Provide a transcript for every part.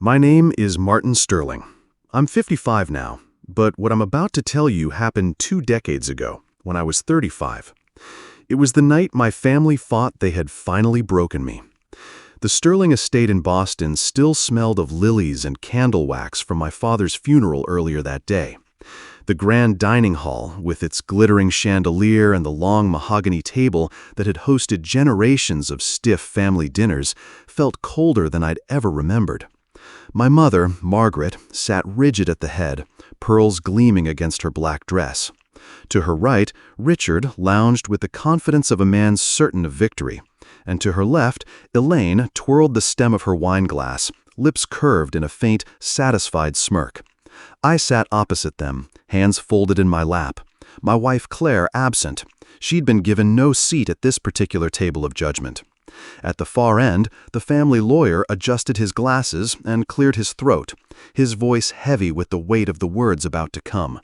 My name is Martin Sterling. I'm 55 now, but what I'm about to tell you happened 2 decades ago, when I was 35. It was the night my family thought they had finally broken me. The Sterling estate in Boston still smelled of lilies and candle wax from my father's funeral earlier that day. The grand dining hall, with its glittering chandelier and the long mahogany table that had hosted generations of stiff family dinners, felt colder than I'd ever remembered. My mother, Margaret, sat rigid at the head, pearls gleaming against her black dress. To her right, Richard lounged with the confidence of a man certain of victory, and to her left, Elaine twirled the stem of her wineglass, lips curved in a faint, satisfied smirk. I sat opposite them, hands folded in my lap. My wife Claire absent. She'd been given no seat at this particular table of judgment. At the far end, the family lawyer adjusted his glasses and cleared his throat, his voice heavy with the weight of the words about to come.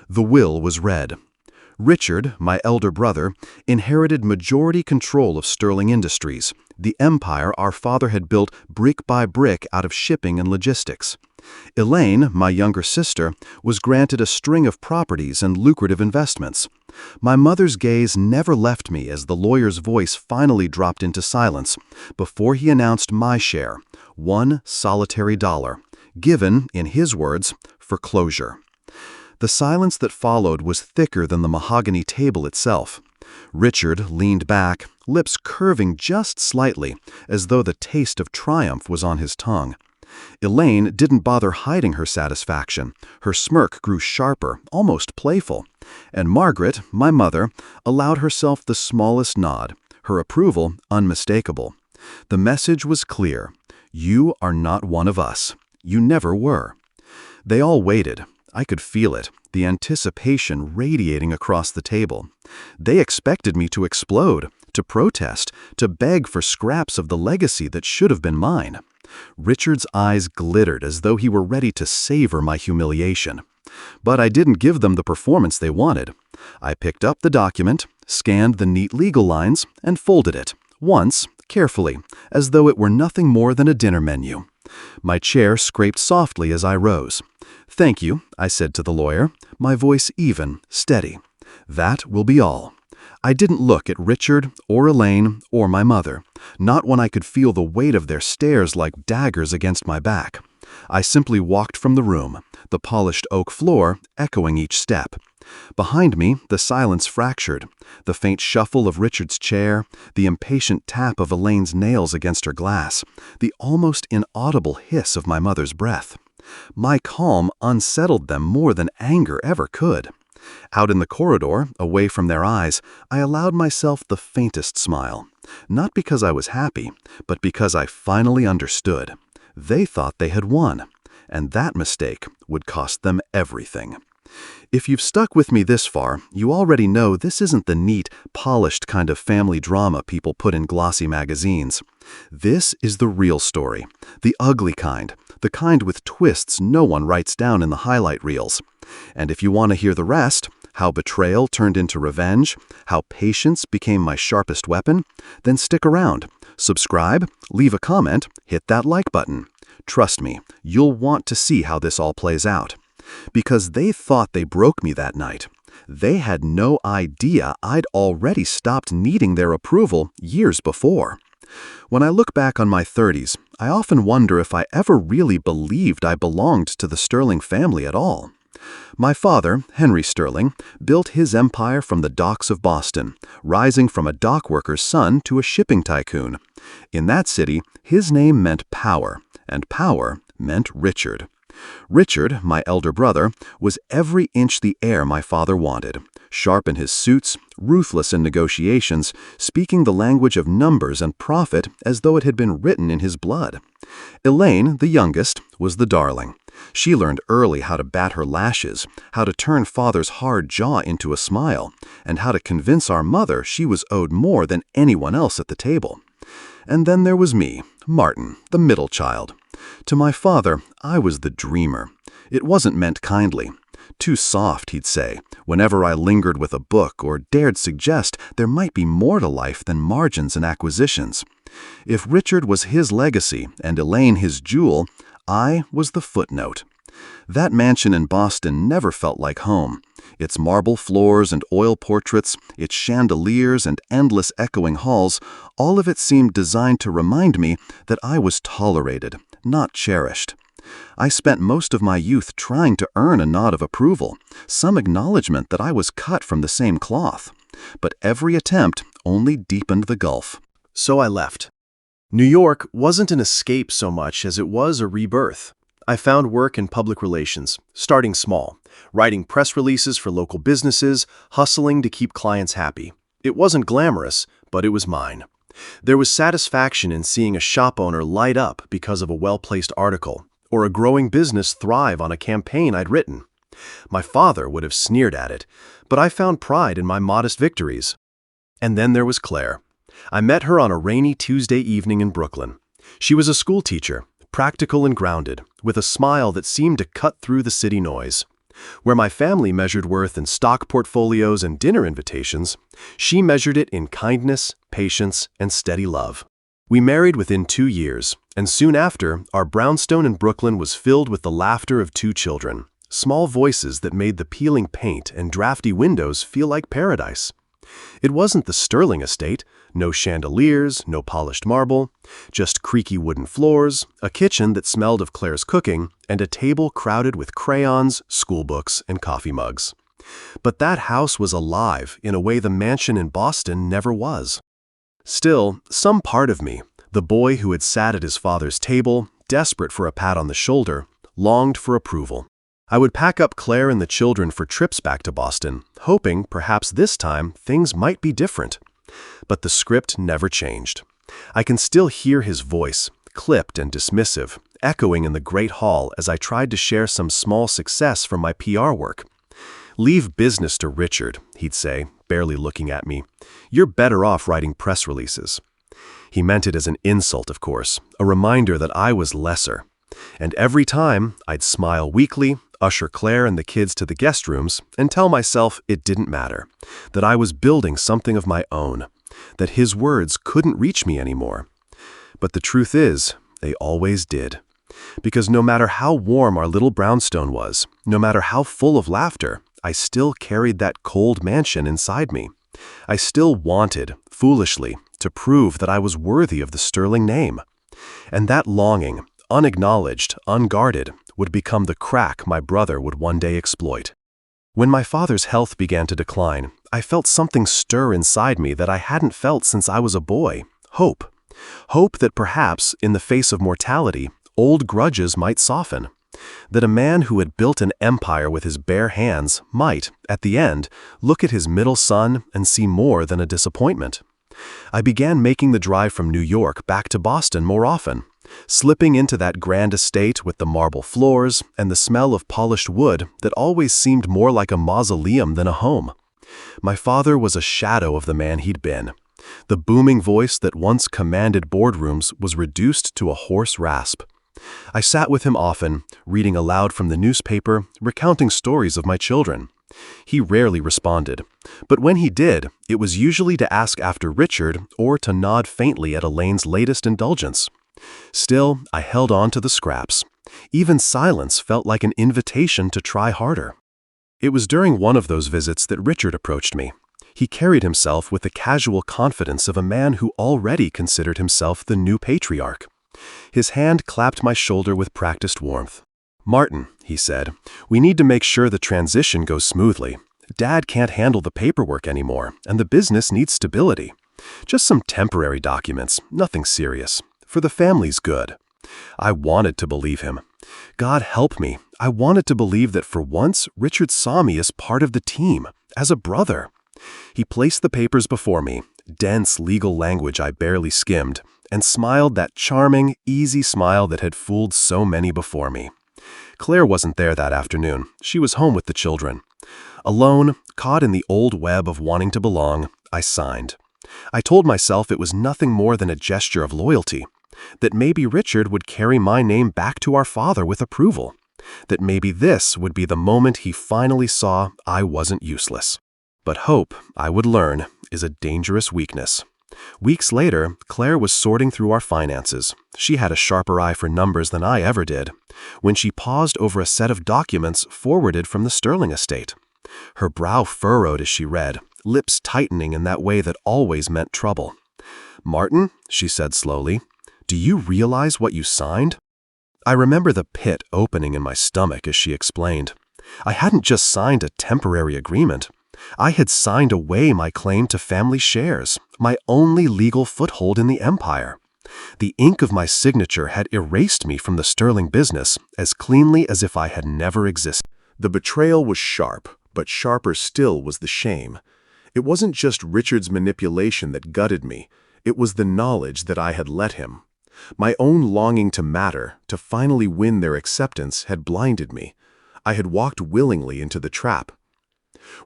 The will was read. Richard, my elder brother, inherited majority control of Sterling Industries, the empire our father had built brick by brick out of shipping and logistics. Elaine, my younger sister, was granted a string of properties and lucrative investments. My mother's gaze never left me as the lawyer's voice finally dropped into silence before he announced my share, $1 solitary, given, in his words, for closure. The silence that followed was thicker than the mahogany table itself. Richard leaned back, lips curving just slightly, as though the taste of triumph was on his tongue. Elaine didn't bother hiding her satisfaction. Her smirk grew sharper, almost playful. And Margaret, my mother, allowed herself the smallest nod, her approval unmistakable. The message was clear. You are not one of us. You never were. They all waited. I could feel it, the anticipation radiating across the table. They expected me to explode, to protest, to beg for scraps of the legacy that should have been mine. Richard's eyes glittered as though he were ready to savor my humiliation. But I didn't give them the performance they wanted. I picked up the document, scanned the neat legal lines, and folded it, once, carefully, as though it were nothing more than a dinner menu. My chair scraped softly as I rose. "Thank you," I said to the lawyer, my voice even, steady. "That will be all." I didn't look at Richard or Elaine or my mother, not when I could feel the weight of their stares like daggers against my back. I simply walked from the room, the polished oak floor echoing each step. Behind me, the silence fractured, the faint shuffle of Richard's chair, the impatient tap of Elaine's nails against her glass, the almost inaudible hiss of my mother's breath. My calm unsettled them more than anger ever could. Out in the corridor, away from their eyes, I allowed myself the faintest smile. Not because I was happy, but because I finally understood. They thought they had won, and that mistake would cost them everything. If you've stuck with me this far, you already know this isn't the neat, polished kind of family drama people put in glossy magazines. This is the real story, the ugly kind, the kind with twists no one writes down in the highlight reels. And if you want to hear the rest, how betrayal turned into revenge, how patience became my sharpest weapon, then stick around, subscribe, leave a comment, hit that like button. Trust me, you'll want to see how this all plays out. Because they thought they broke me that night. They had no idea I'd already stopped needing their approval years before. When I look back on my 30s, I often wonder if I ever really believed I belonged to the Sterling family at all. My father, Henry Sterling, built his empire from the docks of Boston, rising from a dock worker's son to a shipping tycoon. In that city, his name meant power, and power meant Richard. Richard, my elder brother, was every inch the heir my father wanted, sharp in his suits, ruthless in negotiations, speaking the language of numbers and profit as though it had been written in his blood. Elaine, the youngest, was the darling. She learned early how to bat her lashes, how to turn father's hard jaw into a smile, and how to convince our mother she was owed more than anyone else at the table. And then there was me, Martin, the middle child. To my father, I was the dreamer. It wasn't meant kindly. Too soft, he'd say, whenever I lingered with a book or dared suggest there might be more to life than margins and acquisitions. If Richard was his legacy and Elaine his jewel, I was the footnote. That mansion in Boston never felt like home. Its marble floors and oil portraits, its chandeliers and endless echoing halls, all of it seemed designed to remind me that I was tolerated, not cherished. I spent most of my youth trying to earn a nod of approval, some acknowledgement that I was cut from the same cloth. But every attempt only deepened the gulf. So I left. New York wasn't an escape so much as it was a rebirth. I found work in public relations, starting small, writing press releases for local businesses, hustling to keep clients happy. It wasn't glamorous, but it was mine. There was satisfaction in seeing a shop owner light up because of a well-placed article, or a growing business thrive on a campaign I'd written. My father would have sneered at it, but I found pride in my modest victories. And then there was Claire. I met her on a rainy Tuesday evening in Brooklyn. She was a school teacher, practical and grounded, with a smile that seemed to cut through the city noise. Where my family measured worth in stock portfolios and dinner invitations, she measured it in kindness, patience, and steady love. We married within 2 years, and soon after, our brownstone in Brooklyn was filled with the laughter of 2 children, small voices that made the peeling paint and drafty windows feel like paradise. It wasn't the Sterling estate, no chandeliers, no polished marble, just creaky wooden floors, a kitchen that smelled of Claire's cooking, and a table crowded with crayons, schoolbooks, and coffee mugs. But that house was alive in a way the mansion in Boston never was. Still, some part of me, the boy who had sat at his father's table, desperate for a pat on the shoulder, longed for approval. I would pack up Claire and the children for trips back to Boston, hoping perhaps this time things might be different. But the script never changed. I can still hear his voice, clipped and dismissive, echoing in the great hall as I tried to share some small success from my PR work. "Leave business to Richard," he'd say, barely looking at me. "You're better off writing press releases." He meant it as an insult, of course, a reminder that I was lesser. And every time, I'd smile weakly, usher Claire and the kids to the guest rooms, and tell myself it didn't matter, that I was building something of my own, that his words couldn't reach me anymore. But the truth is, they always did. Because no matter how warm our little brownstone was, no matter how full of laughter, I still carried that cold mansion inside me. I still wanted, foolishly, to prove that I was worthy of the Sterling name. And that longing, unacknowledged, unguarded, would become the crack my brother would one day exploit. When my father's health began to decline, I felt something stir inside me that I hadn't felt since I was a boy. Hope. Hope that perhaps, in the face of mortality, old grudges might soften. That a man who had built an empire with his bare hands might, at the end, look at his middle son and see more than a disappointment. I began making the drive from New York back to Boston more often, slipping into that grand estate with the marble floors and the smell of polished wood that always seemed more like a mausoleum than a home. My father was a shadow of the man he'd been. The booming voice that once commanded boardrooms was reduced to a hoarse rasp. I sat with him often, reading aloud from the newspaper, recounting stories of my children. He rarely responded, but when he did, it was usually to ask after Richard or to nod faintly at Elaine's latest indulgence. Still, I held on to the scraps. Even silence felt like an invitation to try harder. It was during one of those visits that Richard approached me. He carried himself with the casual confidence of a man who already considered himself the new patriarch. His hand clapped my shoulder with practiced warmth. "Martin," he said, "we need to make sure the transition goes smoothly. Dad can't handle the paperwork anymore, and the business needs stability. Just some temporary documents, nothing serious. For the family's good." I wanted to believe him. God help me, I wanted to believe that for once Richard saw me as part of the team, as a brother. He placed the papers before me, dense legal language I barely skimmed, and smiled that charming, easy smile that had fooled so many before me. Claire wasn't there that afternoon. She was home with the children. Alone, caught in the old web of wanting to belong, I signed. I told myself it was nothing more than a gesture of loyalty, that maybe Richard would carry my name back to our father with approval, that maybe this would be the moment he finally saw I wasn't useless. But hope, I would learn, is a dangerous weakness. Weeks later, Claire was sorting through our finances. She had a sharper eye for numbers than I ever did, when she paused over a set of documents forwarded from the Sterling estate. Her brow furrowed as she read, lips tightening in that way that always meant trouble. "Martin," she said slowly, "do you realize what you signed?" I remember the pit opening in my stomach as she explained. I hadn't just signed a temporary agreement. I had signed away my claim to family shares, my only legal foothold in the empire. The ink of my signature had erased me from the Sterling business as cleanly as if I had never existed. The betrayal was sharp, but sharper still was the shame. It wasn't just Richard's manipulation that gutted me. It was the knowledge that I had let him. My own longing to matter, to finally win their acceptance, had blinded me. I had walked willingly into the trap.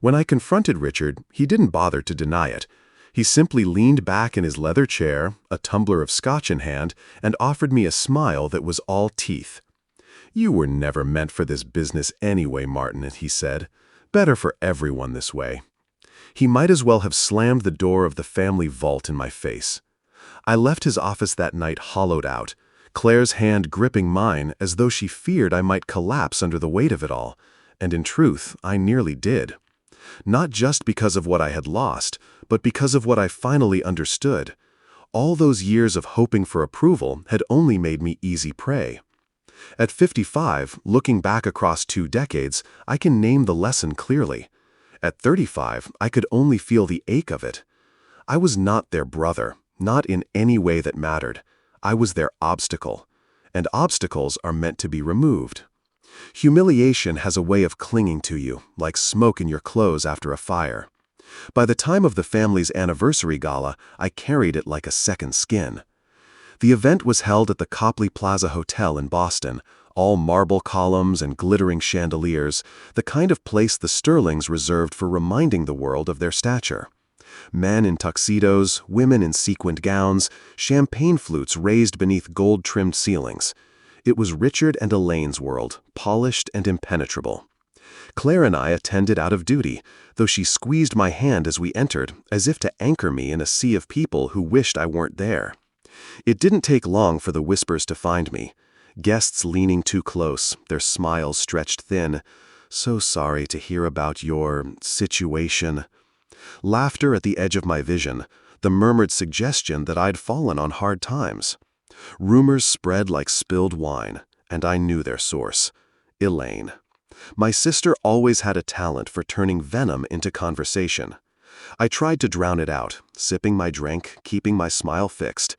When I confronted Richard, he didn't bother to deny it. He simply leaned back in his leather chair, a tumbler of scotch in hand, and offered me a smile that was all teeth. "You were never meant for this business anyway, Martin," he said. "Better for everyone this way." He might as well have slammed the door of the family vault in my face. I left his office that night hollowed out, Claire's hand gripping mine as though she feared I might collapse under the weight of it all, and in truth, I nearly did. Not just because of what I had lost, but because of what I finally understood. All those years of hoping for approval had only made me easy prey. At 55, looking back across 2 decades, I can name the lesson clearly. At 35, I could only feel the ache of it. I was not their brother, not in any way that mattered. I was their obstacle, and obstacles are meant to be removed. Humiliation has a way of clinging to you, like smoke in your clothes after a fire. By the time of the family's anniversary gala, I carried it like a second skin. The event was held at the Copley Plaza Hotel in Boston, all marble columns and glittering chandeliers, the kind of place the Sterlings reserved for reminding the world of their stature. Men in tuxedos, women in sequined gowns, champagne flutes raised beneath gold-trimmed ceilings. It was Richard and Elaine's world, polished and impenetrable. Claire and I attended out of duty, though she squeezed my hand as we entered, as if to anchor me in a sea of people who wished I weren't there. It didn't take long for the whispers to find me. Guests leaning too close, their smiles stretched thin. "So sorry to hear about your situation." Laughter at the edge of my vision, the murmured suggestion that I'd fallen on hard times. Rumors spread like spilled wine, and I knew their source. Elaine. My sister always had a talent for turning venom into conversation. I tried to drown it out, sipping my drink, keeping my smile fixed.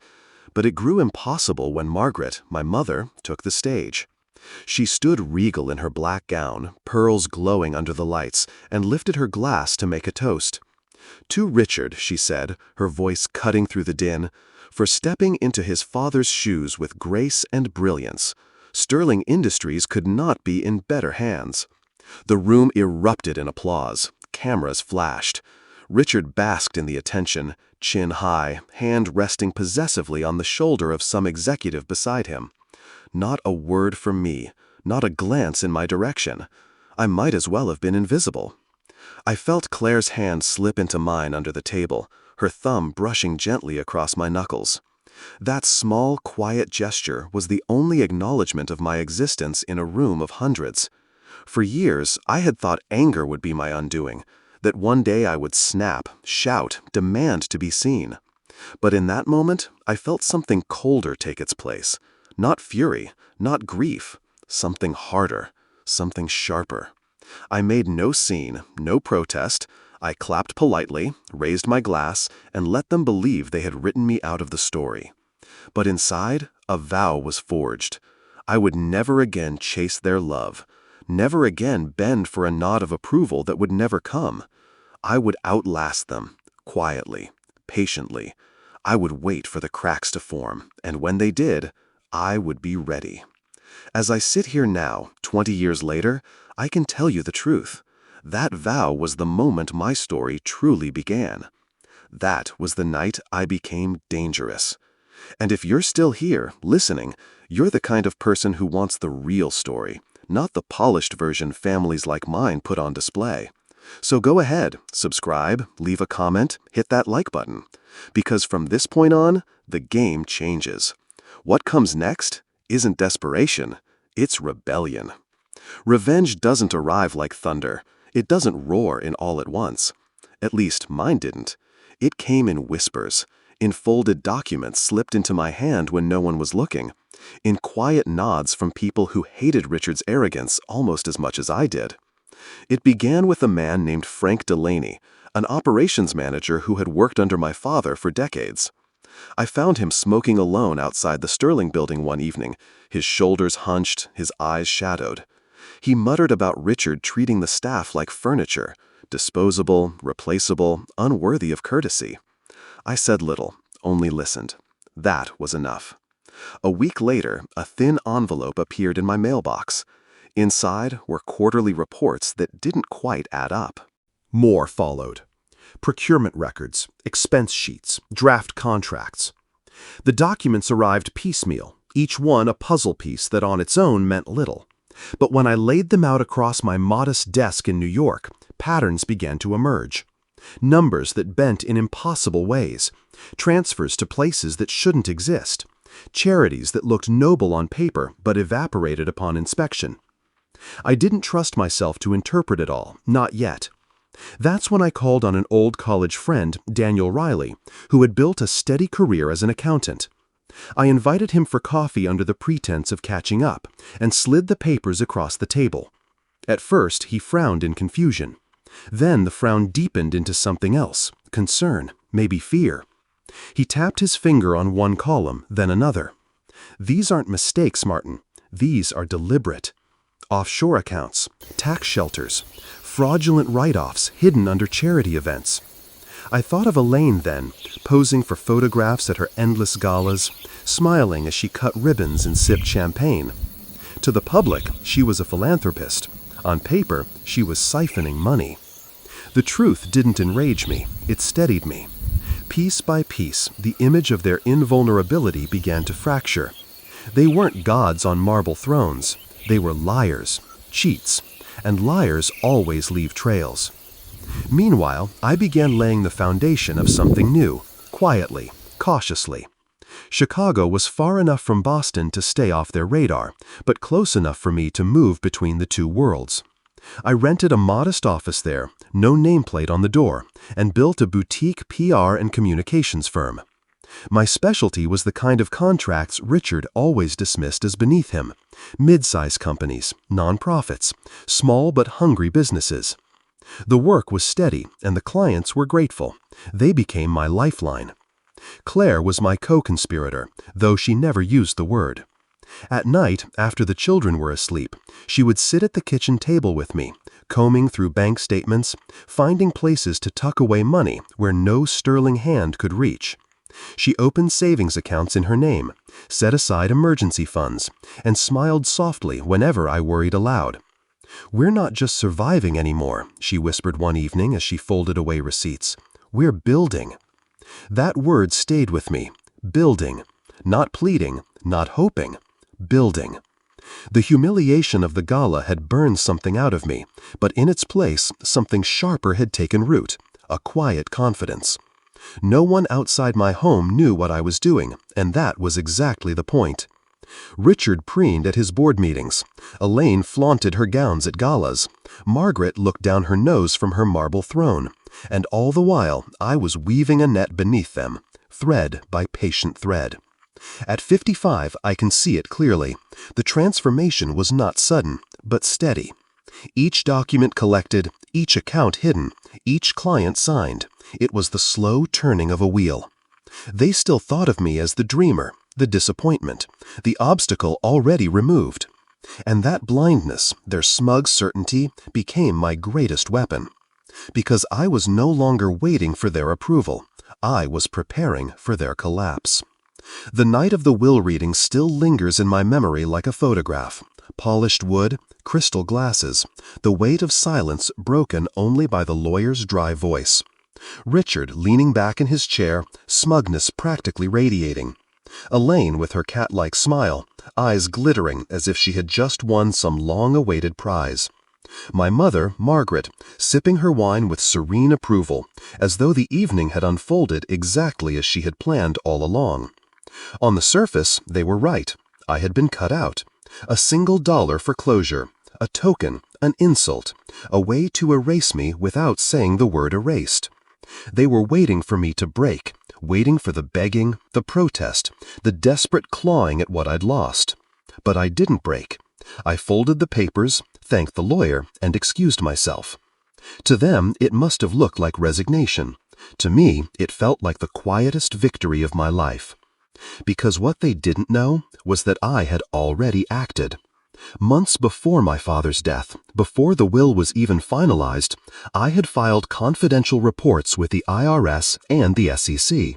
But it grew impossible when Margaret, my mother, took the stage. She stood regal in her black gown, pearls glowing under the lights, and lifted her glass to make a toast. "To Richard," she said, her voice cutting through the din, "for stepping into his father's shoes with grace and brilliance. Sterling Industries could not be in better hands." The room erupted in applause. Cameras flashed. Richard basked in the attention, chin high, hand resting possessively on the shoulder of some executive beside him. Not a word from me, not a glance in my direction. I might as well have been invisible. I felt Claire's hand slip into mine under the table, her thumb brushing gently across my knuckles. That small, quiet gesture was the only acknowledgement of my existence in a room of hundreds. For years, I had thought anger would be my undoing, that one day I would snap, shout, demand to be seen. But in that moment, I felt something colder take its place. Not fury, not grief, something harder, something sharper. I made no scene, no protest. I clapped politely, raised my glass, and let them believe they had written me out of the story. But inside, a vow was forged. I would never again chase their love, never again bend for a nod of approval that would never come. I would outlast them, quietly, patiently. I would wait for the cracks to form, and when they did, I would be ready. As I sit here now, 20 years later, I can tell you the truth. That vow was the moment my story truly began. That was the night I became dangerous. And if you're still here, listening, you're the kind of person who wants the real story, not the polished version families like mine put on display. So go ahead, subscribe, leave a comment, hit that like button. Because from this point on, the game changes. What comes next isn't desperation, it's rebellion. Revenge doesn't arrive like thunder. It doesn't roar in all at once. At least mine didn't. It came in whispers, in folded documents slipped into my hand when no one was looking, in quiet nods from people who hated Richard's arrogance almost as much as I did. It began with a man named Frank Delaney, an operations manager who had worked under my father for decades. I found him smoking alone outside the Sterling building one evening, his shoulders hunched, his eyes shadowed. He muttered about Richard treating the staff like furniture, disposable, replaceable, unworthy of courtesy. I said little, only listened. That was enough. A week later, a thin envelope appeared in my mailbox. Inside were quarterly reports that didn't quite add up. More followed. Procurement records, expense sheets, draft contracts. The documents arrived piecemeal, each one a puzzle piece that on its own meant little. But when I laid them out across my modest desk in New York, patterns began to emerge. Numbers that bent in impossible ways, transfers to places that shouldn't exist, charities that looked noble on paper but evaporated upon inspection. I didn't trust myself to interpret it all, not yet. That's when I called on an old college friend, Daniel Riley, who had built a steady career as an accountant. I invited him for coffee under the pretense of catching up, and slid the papers across the table. At first, he frowned in confusion. Then the frown deepened into something else, concern, maybe fear. He tapped his finger on one column, then another. These aren't mistakes, Martin. These are deliberate. Offshore accounts, tax shelters, fraudulent write-offs hidden under charity events. I thought of Elaine then, posing for photographs at her endless galas, smiling as she cut ribbons and sipped champagne. To the public, she was a philanthropist. On paper, she was siphoning money. The truth didn't enrage me, it steadied me. Piece by piece, the image of their invulnerability began to fracture. They weren't gods on marble thrones. They were liars, cheats, and liars always leave trails. Meanwhile, I began laying the foundation of something new, quietly, cautiously. Chicago was far enough from Boston to stay off their radar, but close enough for me to move between the two worlds. I rented a modest office there, no nameplate on the door, and built a boutique PR and communications firm. My specialty was the kind of contracts Richard always dismissed as beneath him: mid-size companies, nonprofits, small but hungry businesses. The work was steady, and the clients were grateful. They became my lifeline. Claire was my co-conspirator, though she never used the word. At night, after the children were asleep, she would sit at the kitchen table with me, combing through bank statements, finding places to tuck away money where no sterling hand could reach. She opened savings accounts in her name, set aside emergency funds, and smiled softly whenever I worried aloud. "We're not just surviving anymore," she whispered one evening as she folded away receipts. "We're building." That word stayed with me. Building. Not pleading, not hoping. Building. The humiliation of the gala had burned something out of me, but in its place, something sharper had taken root, a quiet confidence. No one outside my home knew what I was doing, and that was exactly the point. Richard preened at his board meetings. Elaine flaunted her gowns at galas. Margaret looked down her nose from her marble throne. And all the while, I was weaving a net beneath them, thread by patient thread. At 55, I can see it clearly. The transformation was not sudden, but steady. Each document collected, each account hidden, each client signed. It was the slow turning of a wheel. They still thought of me as the dreamer, the disappointment, the obstacle already removed. And that blindness, their smug certainty, became my greatest weapon. Because I was no longer waiting for their approval. I was preparing for their collapse. The night of the will reading still lingers in my memory like a photograph. Polished wood, crystal glasses, the weight of silence broken only by the lawyer's dry voice. Richard leaning back in his chair, smugness practically radiating. Elaine with her cat-like smile, eyes glittering as if she had just won some long-awaited prize. My mother, Margaret, sipping her wine with serene approval, as though the evening had unfolded exactly as she had planned all along. On the surface, they were right. I had been cut out. A single dollar for closure. A token, an insult, a way to erase me without saying the word erased. They were waiting for me to break, waiting for the begging, the protest, the desperate clawing at what I'd lost. But I didn't break. I folded the papers, thanked the lawyer, and excused myself. To them, it must have looked like resignation. To me, it felt like the quietest victory of my life. Because what they didn't know was that I had already acted. Months before my father's death, before the will was even finalized, I had filed confidential reports with the IRS and the SEC.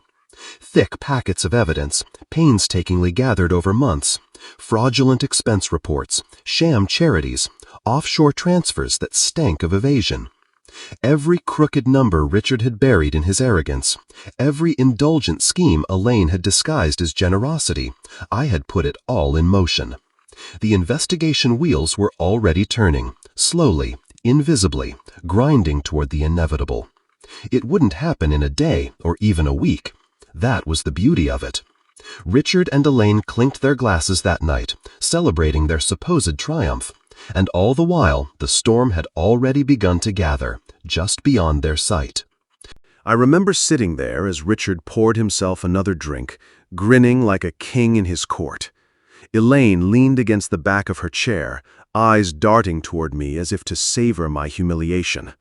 Thick packets of evidence, painstakingly gathered over months, fraudulent expense reports, sham charities, offshore transfers that stank of evasion. Every crooked number Richard had buried in his arrogance, every indulgent scheme Elaine had disguised as generosity, I had put it all in motion. The investigation wheels were already turning, slowly, invisibly, grinding toward the inevitable. It wouldn't happen in a day or even a week. That was the beauty of it. Richard and Elaine clinked their glasses that night, celebrating their supposed triumph. And all the while, the storm had already begun to gather, just beyond their sight. I remember sitting there as Richard poured himself another drink, grinning like a king in his court. Elaine leaned against the back of her chair, eyes darting toward me as if to savor my humiliation.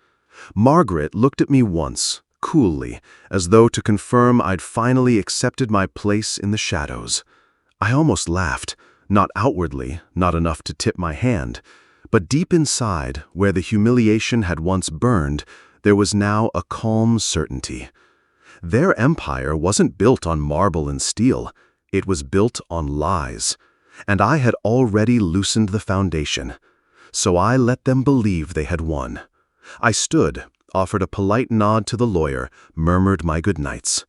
Margaret looked at me once, coolly, as though to confirm I'd finally accepted my place in the shadows. I almost laughed, not outwardly, not enough to tip my hand, but deep inside, where the humiliation had once burned, there was now a calm certainty. Their empire wasn't built on marble and steel, it was built on lies. And I had already loosened the foundation. So I let them believe they had won. I stood, offered a polite nod to the lawyer, murmured my goodnights.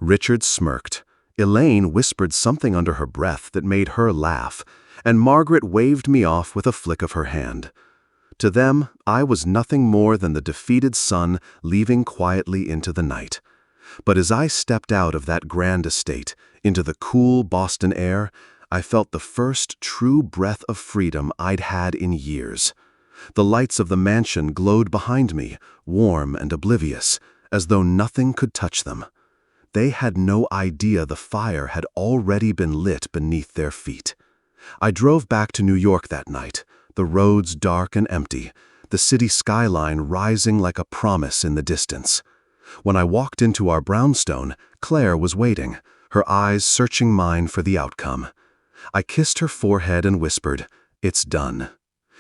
Richard smirked. Elaine whispered something under her breath that made her laugh, and Margaret waved me off with a flick of her hand. To them, I was nothing more than the defeated sun leaving quietly into the night. But as I stepped out of that grand estate, into the cool Boston air, I felt the first true breath of freedom I'd had in years. The lights of the mansion glowed behind me, warm and oblivious, as though nothing could touch them. They had no idea the fire had already been lit beneath their feet. I drove back to New York that night, the roads dark and empty, the city skyline rising like a promise in the distance. When I walked into our brownstone, Claire was waiting, her eyes searching mine for the outcome. I kissed her forehead and whispered, "It's done."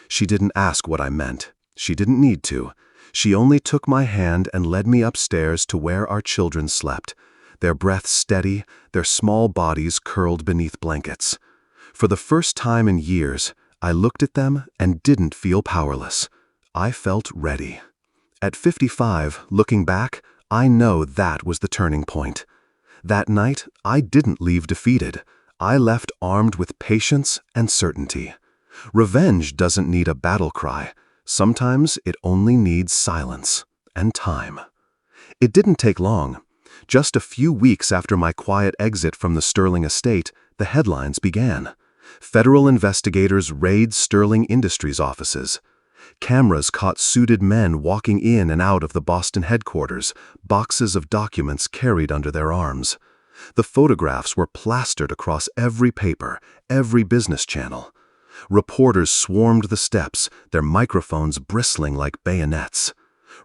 She didn't ask what I meant. She didn't need to. She only took my hand and led me upstairs to where our children slept, their breaths steady, their small bodies curled beneath blankets. For the first time in years, I looked at them and didn't feel powerless. I felt ready. At 55, looking back, I know that was the turning point. That night, I didn't leave defeated. I left armed with patience and certainty. Revenge doesn't need a battle cry. Sometimes it only needs silence and time. It didn't take long. Just a few weeks after my quiet exit from the Sterling estate, the headlines began. Federal investigators raid Sterling Industries offices. Cameras caught suited men walking in and out of the Boston headquarters, boxes of documents carried under their arms. The photographs were plastered across every paper, every business channel. Reporters swarmed the steps, their microphones bristling like bayonets.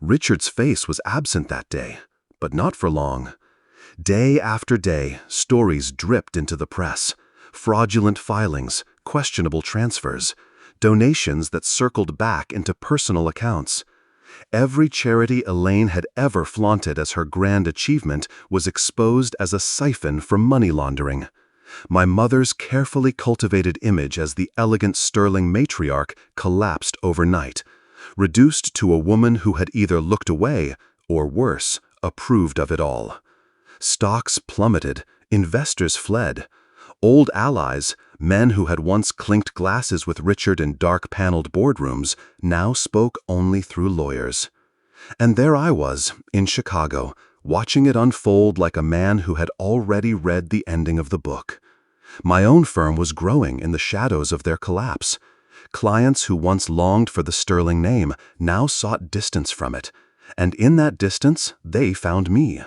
Richard's face was absent that day, but not for long. Day after day, stories dripped into the press. Fraudulent filings, questionable transfers, donations that circled back into personal accounts. Every charity Elaine had ever flaunted as her grand achievement was exposed as a siphon for money laundering. My mother's carefully cultivated image as the elegant Sterling matriarch collapsed overnight, reduced to a woman who had either looked away or, worse, approved of it all. Stocks plummeted, investors fled. Old allies, men who had once clinked glasses with Richard in dark-paneled boardrooms, now spoke only through lawyers. And there I was, in Chicago, watching it unfold like a man who had already read the ending of the book. My own firm was growing in the shadows of their collapse. Clients who once longed for the sterling name now sought distance from it, and in that distance they found me.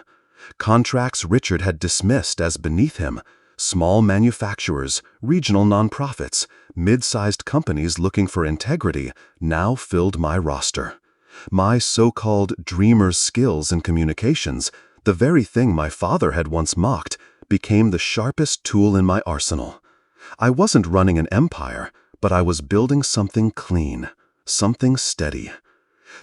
Contracts Richard had dismissed as beneath him, small manufacturers, regional nonprofits, mid-sized companies looking for integrity now filled my roster. My so-called dreamer's skills in communications, the very thing my father had once mocked, became the sharpest tool in my arsenal. I wasn't running an empire, but I was building something clean, something steady.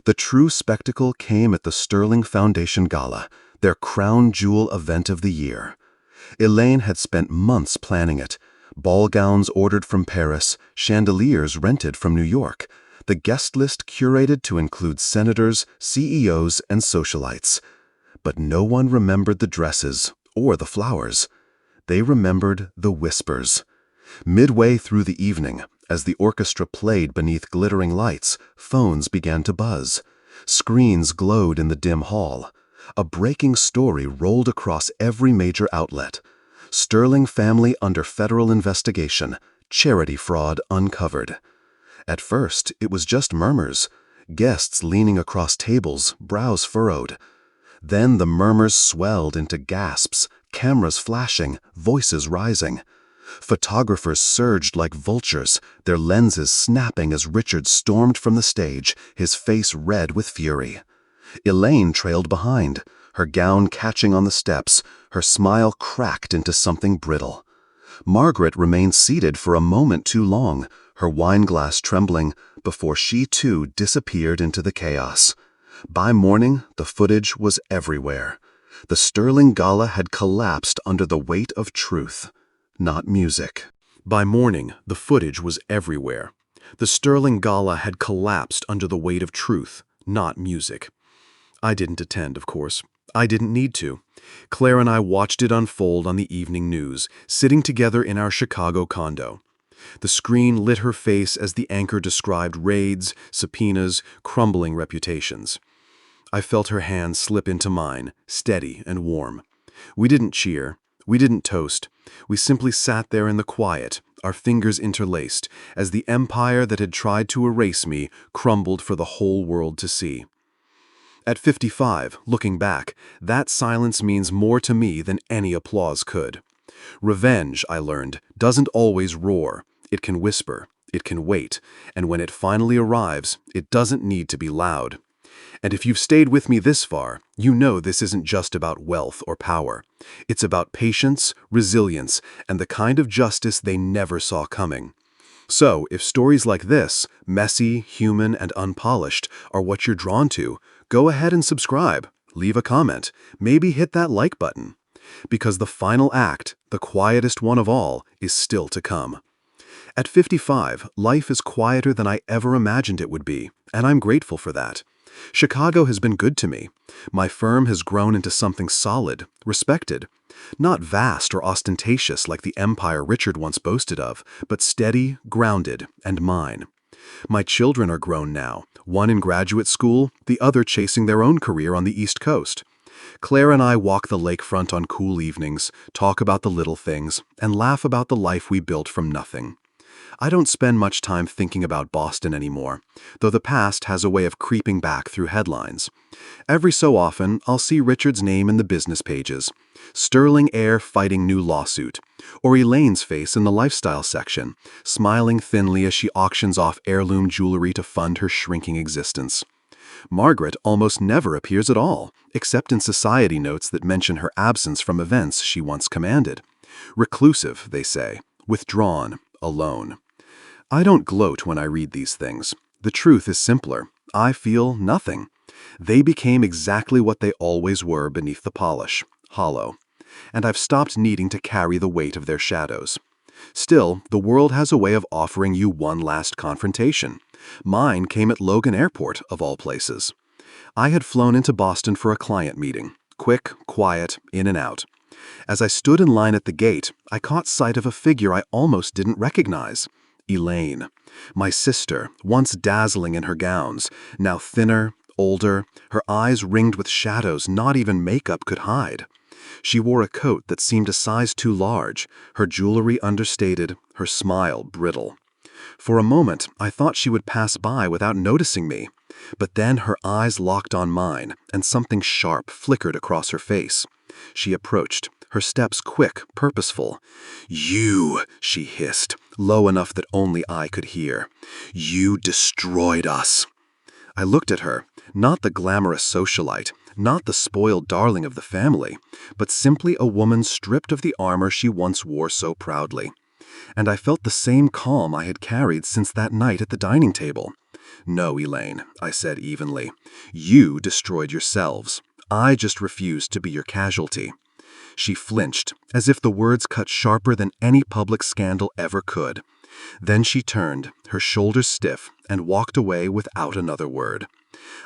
The true spectacle came at the Sterling Foundation Gala, their crown jewel event of the year. Elaine had spent months planning it. Ball gowns ordered from Paris, chandeliers rented from New York, the guest list curated to include senators, CEOs, and socialites. But no one remembered the dresses or the flowers. They remembered the whispers. Midway through the evening, as the orchestra played beneath glittering lights, phones began to buzz. Screens glowed in the dim hall. A breaking story rolled across every major outlet. Sterling family under federal investigation. Charity fraud uncovered. At first, it was just murmurs. Guests leaning across tables, brows furrowed. Then the murmurs swelled into gasps, cameras flashing, voices rising. Photographers surged like vultures, their lenses snapping as Richard stormed from the stage, his face red with fury. Elaine trailed behind, her gown catching on the steps, her smile cracked into something brittle. Margaret remained seated for a moment too long, her wineglass trembling, before she too disappeared into the chaos. By morning, the footage was everywhere. The Sterling Gala had collapsed under the weight of truth, not music. By morning, the footage was everywhere. The Sterling Gala had collapsed under the weight of truth, not music. I didn't attend, of course. I didn't need to. Claire and I watched it unfold on the evening news, sitting together in our Chicago condo. The screen lit her face as the anchor described raids, subpoenas, crumbling reputations. I felt her hand slip into mine, steady and warm. We didn't cheer. We didn't toast. We simply sat there in the quiet, our fingers interlaced, as the empire that had tried to erase me crumbled for the whole world to see. At 55, looking back, that silence means more to me than any applause could. Revenge, I learned, doesn't always roar. It can whisper, it can wait, and when it finally arrives, it doesn't need to be loud. And if you've stayed with me this far, you know this isn't just about wealth or power. It's about patience, resilience, and the kind of justice they never saw coming. So, if stories like this, messy, human, and unpolished, are what you're drawn to, go ahead and subscribe, leave a comment, maybe hit that like button. Because the final act, the quietest one of all, is still to come. At 55, life is quieter than I ever imagined it would be, and I'm grateful for that. Chicago has been good to me. My firm has grown into something solid, respected. Not vast or ostentatious like the empire Richard once boasted of, but steady, grounded, and mine. My children are grown now, one in graduate school, the other chasing their own career on the East Coast. Claire and I walk the lakefront on cool evenings, talk about the little things, and laugh about the life we built from nothing. I don't spend much time thinking about Boston anymore, though the past has a way of creeping back through headlines. Every so often, I'll see Richard's name in the business pages, Sterling heir fighting new lawsuit, or Elaine's face in the lifestyle section, smiling thinly as she auctions off heirloom jewelry to fund her shrinking existence. Margaret almost never appears at all, except in society notes that mention her absence from events she once commanded. Reclusive, they say, withdrawn, alone. I don't gloat when I read these things. The truth is simpler. I feel nothing. They became exactly what they always were beneath the polish, hollow. And I've stopped needing to carry the weight of their shadows. Still, the world has a way of offering you one last confrontation. Mine came at Logan Airport, of all places. I had flown into Boston for a client meeting. Quick, quiet, in and out. As I stood in line at the gate, I caught sight of a figure I almost didn't recognize. Elaine, my sister, once dazzling in her gowns, now thinner, older, her eyes ringed with shadows not even makeup could hide. She wore a coat that seemed a size too large, her jewelry understated, her smile brittle. For a moment, I thought she would pass by without noticing me, but then her eyes locked on mine, and something sharp flickered across her face. She approached, her steps quick, purposeful. "You," she hissed, low enough that only I could hear. "You destroyed us." I looked at her, not the glamorous socialite, not the spoiled darling of the family, but simply a woman stripped of the armor she once wore so proudly. And I felt the same calm I had carried since that night at the dining table. "No, Elaine," I said evenly. "You destroyed yourselves. I just refused to be your casualty." She flinched, as if the words cut sharper than any public scandal ever could. Then she turned, her shoulders stiff, and walked away without another word.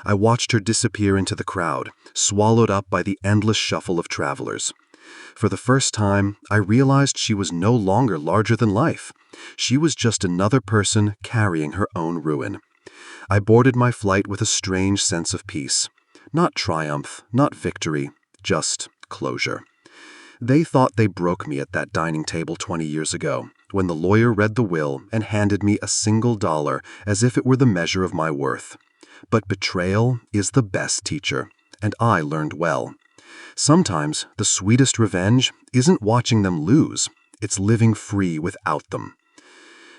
I watched her disappear into the crowd, swallowed up by the endless shuffle of travelers. For the first time, I realized she was no longer larger than life. She was just another person carrying her own ruin. I boarded my flight with a strange sense of peace. Not triumph, not victory, just closure. They thought they broke me at that dining table 20 years ago, when the lawyer read the will and handed me a single dollar as if it were the measure of my worth. But betrayal is the best teacher, and I learned well. Sometimes the sweetest revenge isn't watching them lose, it's living free without them.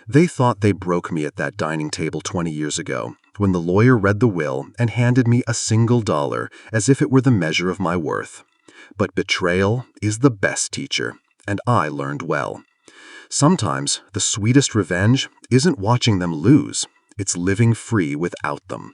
They thought they broke me at that dining table 20 years ago, when the lawyer read the will and handed me a single dollar as if it were the measure of my worth. But betrayal is the best teacher, and I learned well. Sometimes the sweetest revenge isn't watching them lose, it's living free without them.